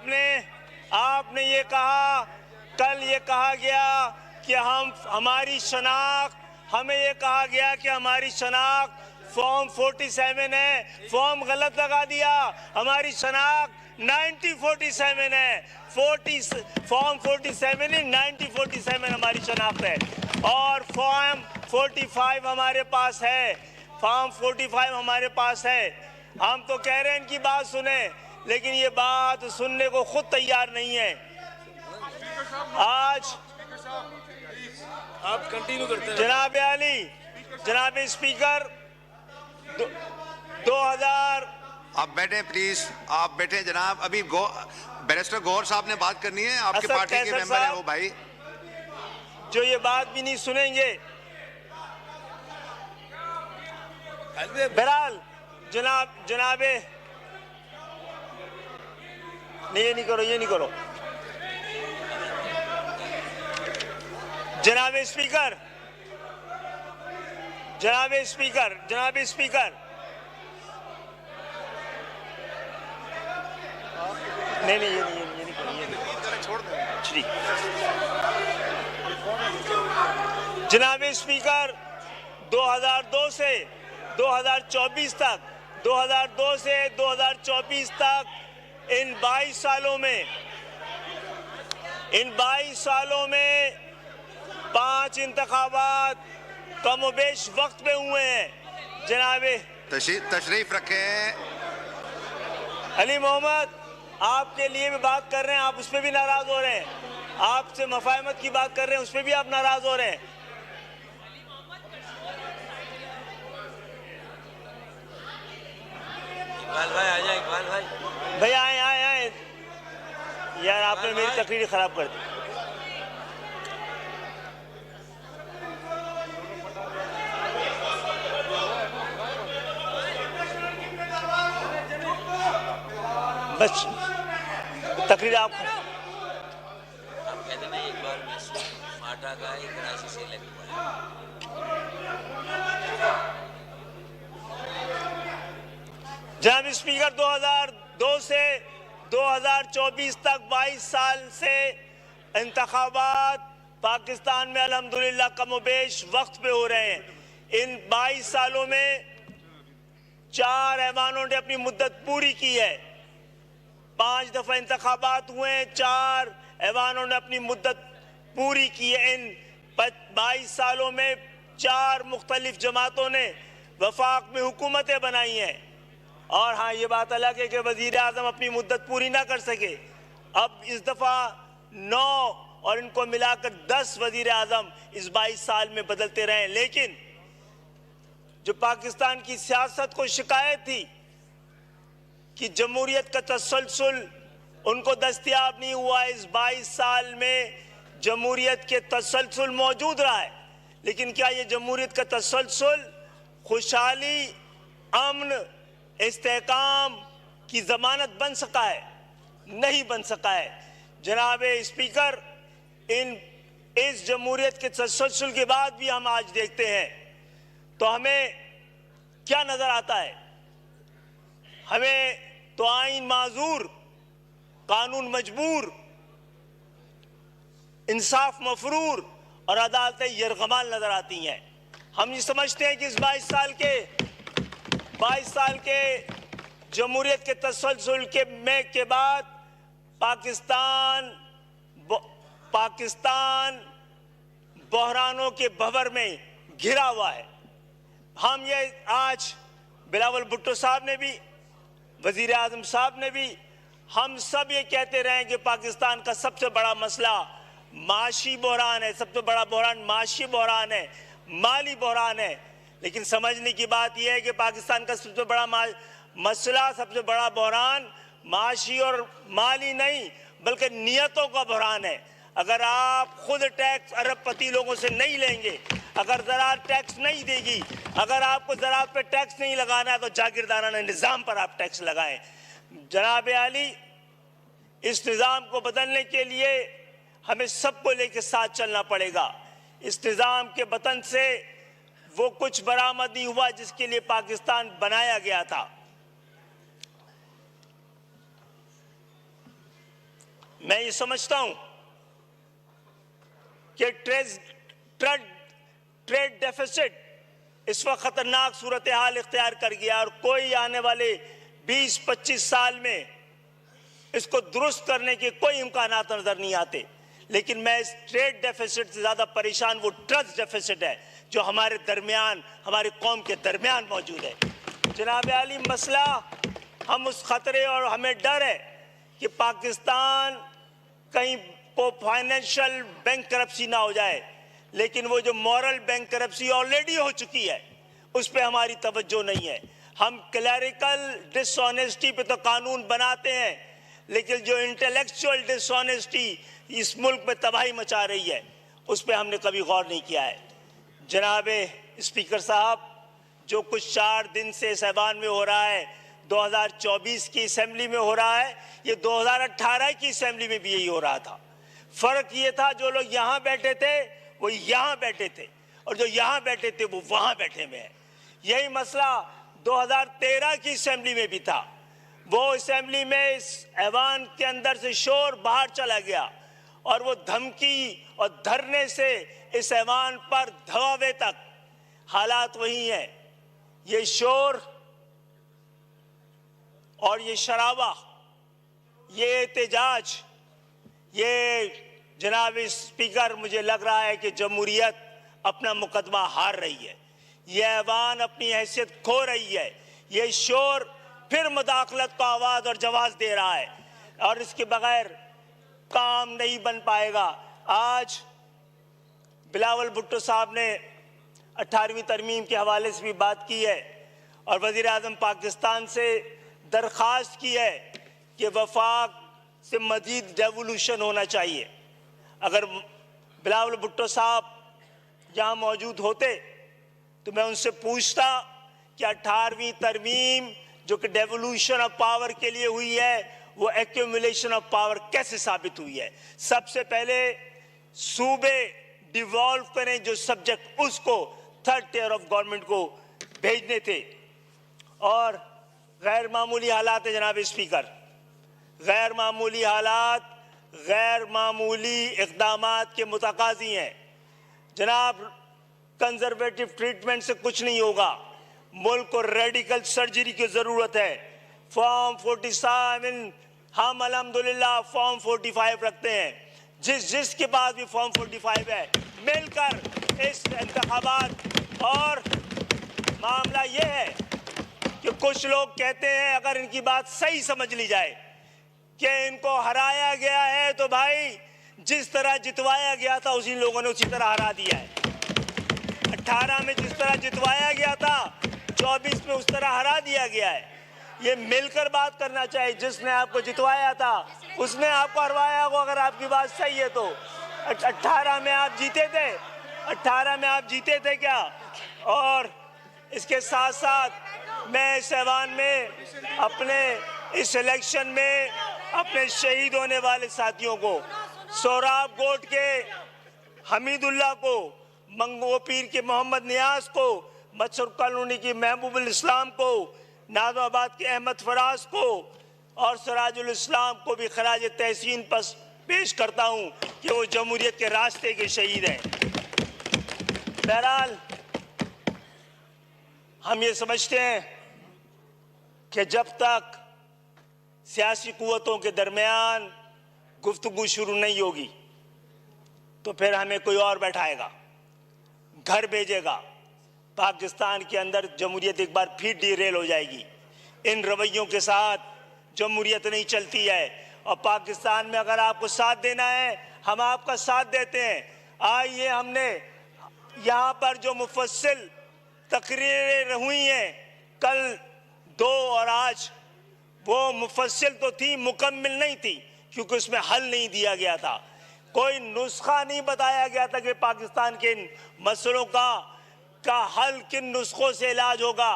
आपने ये कहा, कल ये कहा गया कि हमारी शनाख्त, हमें ये कहा गया कि हमारी शनाख्त फॉर्म 47 है, फॉर्म गलत लगा दिया। हमारी शनाख्त 9047 है, फॉर्म 47 नहीं 9047 हमारी शनाख्त है, और फॉर्म 45 हमारे पास है, फॉर्म 45 हमारे पास है। हम तो कह रहे हैं इनकी बात सुने, लेकिन ये बात सुनने को खुद तैयार नहीं है। आज आप कंटिन्यू करते हैं। जनाब आली, जनाब स्पीकर, 2000 आप बैठे प्लीज, आप बैठे जनाब। अभी बैरिस्टर गौहर साहब ने बात करनी है, आपके पार्टी के मेंबर हैं वो भाई, जो ये बात भी नहीं सुनेंगे। बहरहाल जनाबे नहीं, ये नहीं करो, ये नहीं करो। जनाब स्पीकर, जनाब स्पीकर, जनाब स्पीकर, नहीं नहीं, ये नहीं करो, ये नहीं, छोड़ दो। जनाब स्पीकर, 2002 से 2024 तक, 2002 से 2024 तक इन 22 सालों में 5 इंतखाबात कमोबेश वक्त पे हुए हैं। जनाबे तशरीफ रखें। अली मोहम्मद, आपके लिए भी बात कर रहे हैं, आप उस पर भी नाराज हो रहे हैं। आपसे मफाहमत की बात कर रहे हैं, उस पर भी आप नाराज हो रहे हैं। इकबाल भाई आ जाए, इकबाल भाई। भैया आए आए आए, यार आपने मेरी तकरीर खराब कर दी। बस तकरीर आप कहते नहीं, एक बार मैं माटा का कराची से लग पड़ा। जनाब स्पीकर, 2002 से 2024 तक 22 साल से इंतखाबात पाकिस्तान में अल्हम्दुलिल्लाह कमोबेश वक्त पे हो रहे हैं। इन 22 सालों में 4 ऐवानों ने अपनी मुद्दत पूरी की है। 5 दफा इंतखाबात हुए, 4 ऐवानों ने अपनी मुद्दत पूरी की है। इन 22 सालों में 4 मुख्तलिफ जमातों ने वफाक में हुकूमतें बनाई हैं। और हाँ, ये बात अलग है कि वजीर आज़म अपनी मुद्दत पूरी ना कर सके। अब इस दफ़ा 9 और इनको मिलाकर 10 वजीर आज़म इस 22 साल में बदलते रहे। लेकिन जो पाकिस्तान की सियासत को शिकायत थी कि जमहूरियत का तसलसल उनको दस्तयाब नहीं हुआ, इस 22 साल में जमहूरियत के तसलसल मौजूद रहा है। लेकिन क्या ये जमहूरियत का तसलसल खुशहाली, अमन, इस्तेहकाम की जमानत बन सका है? नहीं बन सका है। जनाब स्पीकर, इस जमहूरियत के तसलसल के बाद भी हम आज देखते हैं तो हमें क्या नजर आता है? हमें तो आईन माजूर, कानून मजबूर, इंसाफ मफरूर और अदालतें यरगमाल नजर आती हैं। हम ये समझते हैं कि इस 22 साल के जमहूरियत के तसलसल के बाद पाकिस्तान बहरानों के भंवर में घिरा हुआ है। हम ये आज बिलावल भुट्टो साहब ने भी, वजीर आज़म साहब ने भी, हम सब ये कहते रहे कि पाकिस्तान का सबसे बड़ा मसला माशी बहरान है, सबसे बड़ा बहरान माशी बहरान है, माली बहरान है। लेकिन समझने की बात यह है कि पाकिस्तान का सबसे बड़ा मसला, सबसे बड़ा बहरान माशी और माली नहीं बल्कि नियतों का बहरान है। अगर आप खुद टैक्स अरबपति लोगों से नहीं लेंगे, अगर ज़राअत टैक्स नहीं देगी, अगर आपको ज़राअत पे टैक्स नहीं लगाना है तो जागीरदाराना निज़ाम पर आप टैक्स लगाएं। जनाब आली, इस निज़ाम को बदलने के लिए हमें सबको लेकर साथ चलना पड़ेगा। इस निज़ाम के बतन से वो कुछ बरामद नहीं हुआ जिसके लिए पाकिस्तान बनाया गया था। मैं ये समझता हूं कि ट्रेड डेफिसिट इस वक्त खतरनाक सूरत हाल इख्तियार कर गया और कोई आने वाले 20-25 साल में इसको दुरुस्त करने के कोई इम्कानात नजर नहीं आते। लेकिन मैं इस ट्रेड डेफिसिट से ज्यादा परेशान वो ट्रस्ट डेफिसिट है जो हमारे दरमियान, हमारी कौम के दरमियान मौजूद है। जनाब आली, मसला हम उस खतरे और हमें डर है कि पाकिस्तान कहीं को फाइनेंशियल बैंकरप्सी ना हो जाए, लेकिन वो जो मॉरल बैंकरप्सी ऑलरेडी हो चुकी है उस पर हमारी तवज्जो नहीं है। हम क्लैरिकल डिसऑनेस्टी पे तो कानून बनाते हैं, लेकिन जो इंटेलेक्चुअल डिसऑनेस्टी इस मुल्क में तबाही मचा रही है उस पर हमने कभी गौर नहीं किया है। जनाब स्पीकर साहब, जो कुछ 4 दिन से इस ऐवान में हो रहा है 2024 की असेंबली में हो रहा है, ये 2018 की असेंबली में भी यही हो रहा था। फर्क ये था जो लोग यहाँ बैठे थे वो यहाँ बैठे थे और जो यहाँ बैठे थे वो वहाँ बैठे हुए हैं। यही मसला 2013 की असेंबली में भी था। वो असेंबली में इस ऐवान के अंदर से शोर बाहर चला गया और वो धमकी और धरने से इस ऐवान पर धवावे तक हालात वही हैं। ये शोर और ये शराबा, ये एहतजाज, ये जनाब स्पीकर, मुझे लग रहा है कि जमहूरियत अपना मुकदमा हार रही है। ये ऐवान अपनी हैसियत खो रही है। ये शोर फिर मुदाखलत को आवाज और जवाब दे रहा है और इसके बगैर काम नहीं बन पाएगा। आज बिलावल भुट्टो साहब ने 18वीं तरमीम के हवाले से भी बात की है और वज़ीर आज़म पाकिस्तान से दरख्वास्त की है कि वफाक से मजीद डेवोल्यूशन होना चाहिए। अगर बिलावल भुट्टो साहब यहाँ मौजूद होते तो मैं उनसे पूछता कि 18वीं तरमीम जो कि डेवोल्यूशन ऑफ पावर के लिए हुई है वो एक्यूमुलेशन ऑफ पावर कैसे साबित हुई है। सबसे पहले सूबे डिवॉल्व करें जो सब्जेक्ट, उसको 3rd tier ऑफ गवर्नमेंट को भेजने थे। और गैर मामूली हालात है जनाब स्पीकर, गैर मामूली हालात गैर मामूली इक़दामात के मुतकाज़ी हैं। जनाब, कंजर्वेटिव ट्रीटमेंट से कुछ नहीं होगा, मुल्क को रेडिकल सर्जरी की ज़रूरत है। फॉर्म 47 हम अल्हम्दुलिल्लाह फॉर्म 45 रखते हैं। जिसके बाद भी फॉर्म 45 है, मिलकर इस इंतखाबात। और मामला ये है कि कुछ लोग कहते हैं, अगर इनकी बात सही समझ ली जाए कि इनको हराया गया है तो भाई जिस तरह जितवाया गया था उसी लोगों ने उसी तरह हरा दिया है। 18 में जिस तरह जितवाया गया था 24 में उस तरह हरा दिया गया है। ये मिलकर बात करना चाहिए। जिसने आपको जितवाया था उसने आपको हरवाया होगा, अगर आपकी बात सही है तो। 18 में आप जीते थे, 18 में आप जीते थे क्या? और इसके साथ साथ मैं इस ऐवान में अपने इस इलेक्शन में अपने शहीद होने वाले साथियों को, सोहराब गोट के हमीदुल्लाह को, मंगो पीर के मोहम्मद नियाज को, मत्सर कॉलोनी की महबूबुल इस्लाम को, नाज़ाबाद के अहमद फराज को और सिराजुल इस्लाम को भी खराज तहसीन पेश करता हूँ कि वो जमहूरियत के रास्ते के शहीद हैं। बहरहाल हम ये समझते हैं कि जब तक सियासी कुव्वतों के दरमियान गुफ्तगू शुरू नहीं होगी तो फिर हमें कोई और बैठाएगा, घर भेजेगा। पाकिस्तान के अंदर जमहूरियत एक बार फिर डिरेल हो जाएगी। इन रवैयों के साथ जमहूरियत नहीं चलती है। और पाकिस्तान में अगर आपको साथ देना है, हम आपका साथ देते हैं। आइए, हमने यहाँ पर जो मुफस्सिल तकरीरें हुई हैं कल 2 और आज, वो मुफस्सिल तो थी, मुकम्मिल नहीं थी, क्योंकि उसमें हल नहीं दिया गया था। कोई नुस्खा नहीं बताया गया था कि पाकिस्तान के इन मसलों का हल किन नुस्खों से इलाज होगा।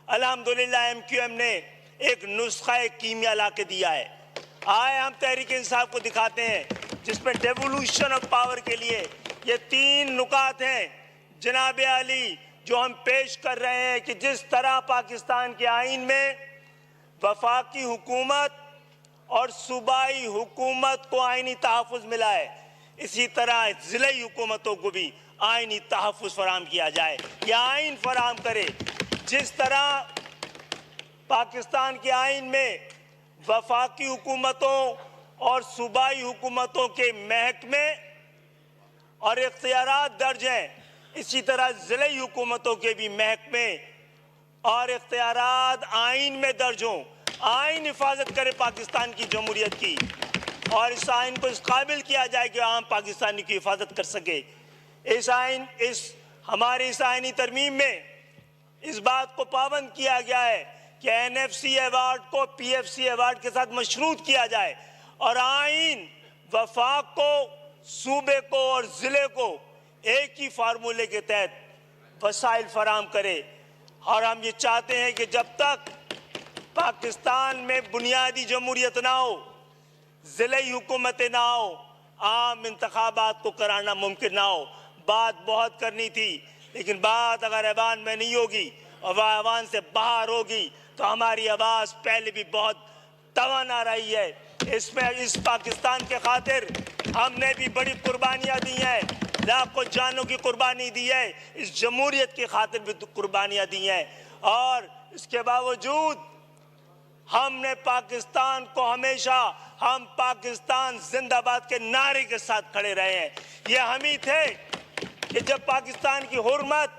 अल्हम्दुलिल्लाह MQM ने एक नुस्खा, एक कीमिया ला के दिया है। आए हम तहरीक इंसाफ को दिखाते हैं जिसमें डेवोल्यूशन ऑफ पावर के लिए ये 3 नुकात हैं जनाब आली जो हम पेश कर रहे हैं कि जिस तरह पाकिस्तान के आईन में वफाकी हुकूमत और सूबाई हुकूमत को आईनी तहफ़्फ़ुज़ मिला है, इसी तरह ज़िले हुकूमतों को भी आईनी तहफ़्फ़ुज़ फराहम किया जाए। यह आइन फराहम करे जिस तरह पाकिस्तान के आइन में वफाकी हुकूमतों और सूबाई हुकूमतों के महकमे और इख्तियारात दर्ज हैं, इसी तरह ज़िले हुकूमतों के भी महकमे और इख्तियारात आइन में दर्ज हों। आइन हिफाजत करे पाकिस्तान की जमहूरियत की, और इस आइन को इस काबिल किया जाए कि आम पाकिस्तानी की हिफाजत कर सके। हमारी इस आइनी तरमीम में इस बात को पाबंद किया गया है कि NFC अवार्ड को PFC अवार्ड के साथ मशरूत किया जाए, और आइन वफाक को, सूबे को और ज़िले को एक ही फार्मूले के तहत वसाइल फराहम करे। और हम ये चाहते हैं कि जब तक पाकिस्तान में बुनियादी जमहूरियत ना हो, ज़िले हुकूमतें ना हो, आम इंतखाबात को कराना मुमकिन ना हो। बात बहुत करनी थी, लेकिन बात अगर ऐवान में नहीं होगी और वह ऐवान से बाहर होगी तो हमारी आवाज़ पहले भी बहुत तवान आ रही है। इस पाकिस्तान के खातिर हमने भी बड़ी कुर्बानियाँ दी हैं, लाखों जानों की कुर्बानी दी है, इस जमहूरियत की खातिर भी कुर्बानियाँ दी हैं, और इसके बावजूद हमने पाकिस्तान को हमेशा हम पाकिस्तान जिंदाबाद के नारे के साथ खड़े रहे हैं। ये हम ही थे कि जब पाकिस्तान की हुर्मत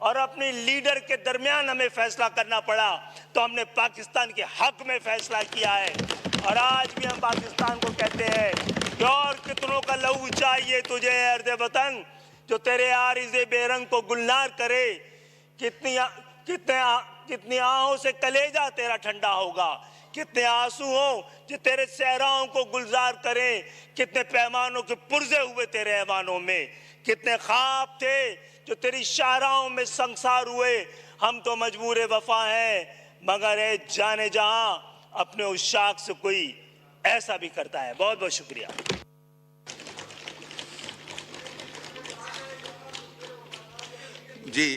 और अपनी लीडर के दरमियान हमें फैसला करना पड़ा तो हमने पाकिस्तान के हक में फैसला किया है। और आज भी हम पाकिस्तान को कहते हैं कि और कितनों का लहू चाहिए तुझे अर्ज़ वतन, जो तेरे आरिज़े बेरंग को गुलनार करे। कितनी आहों से कलेजा तेरा ठंडा होगा, कितने आंसू हो जो तेरे सहराओं को गुलजार करें, कितने पैमानों के पुर्जे हुए तेरे ऐवानों में, कितने ख्वाब थे जो तेरी शाहराओं में संसार हुए। हम तो मजबूर वफा हैं, मगर है जाने जहां अपने उस शाख से कोई ऐसा भी करता है। बहुत बहुत शुक्रिया। जी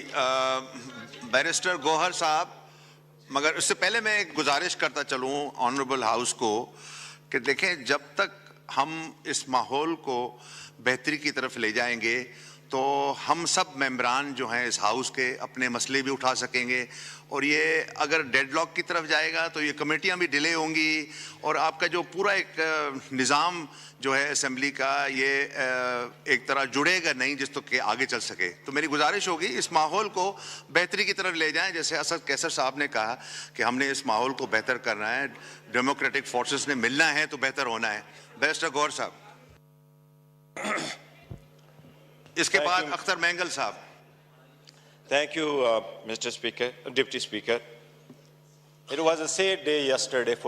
बैरिस्टर गौहर साहब, मगर उससे पहले मैं एक गुजारिश करता चलूँ ऑनरेबल हाउस को कि देखें, जब तक हम इस माहौल को बेहतरी की तरफ ले जाएंगे तो हम सब मेंबरान जो हैं इस हाउस के अपने मसले भी उठा सकेंगे, और ये अगर डेडलॉक की तरफ जाएगा तो ये कमेटियां भी डिले होंगी, और आपका जो पूरा एक निज़ाम जो है असेंबली का ये एक तरह जुड़ेगा नहीं जिस तो के आगे चल सके। तो मेरी गुजारिश होगी इस माहौल को बेहतरी की तरफ ले जाएं, जैसे असद कैसर साहब ने कहा कि हमने इस माहौल को बेहतर करना है, डेमोक्रेटिक फोर्सेस ने मिलना है तो बेहतर होना है। बैरिस्टर गौहर साहब, इसके बाद अख्तर मैंगल साहब। Thank you, Mr. Speaker, Deputy Speaker. It was a sad day yesterday for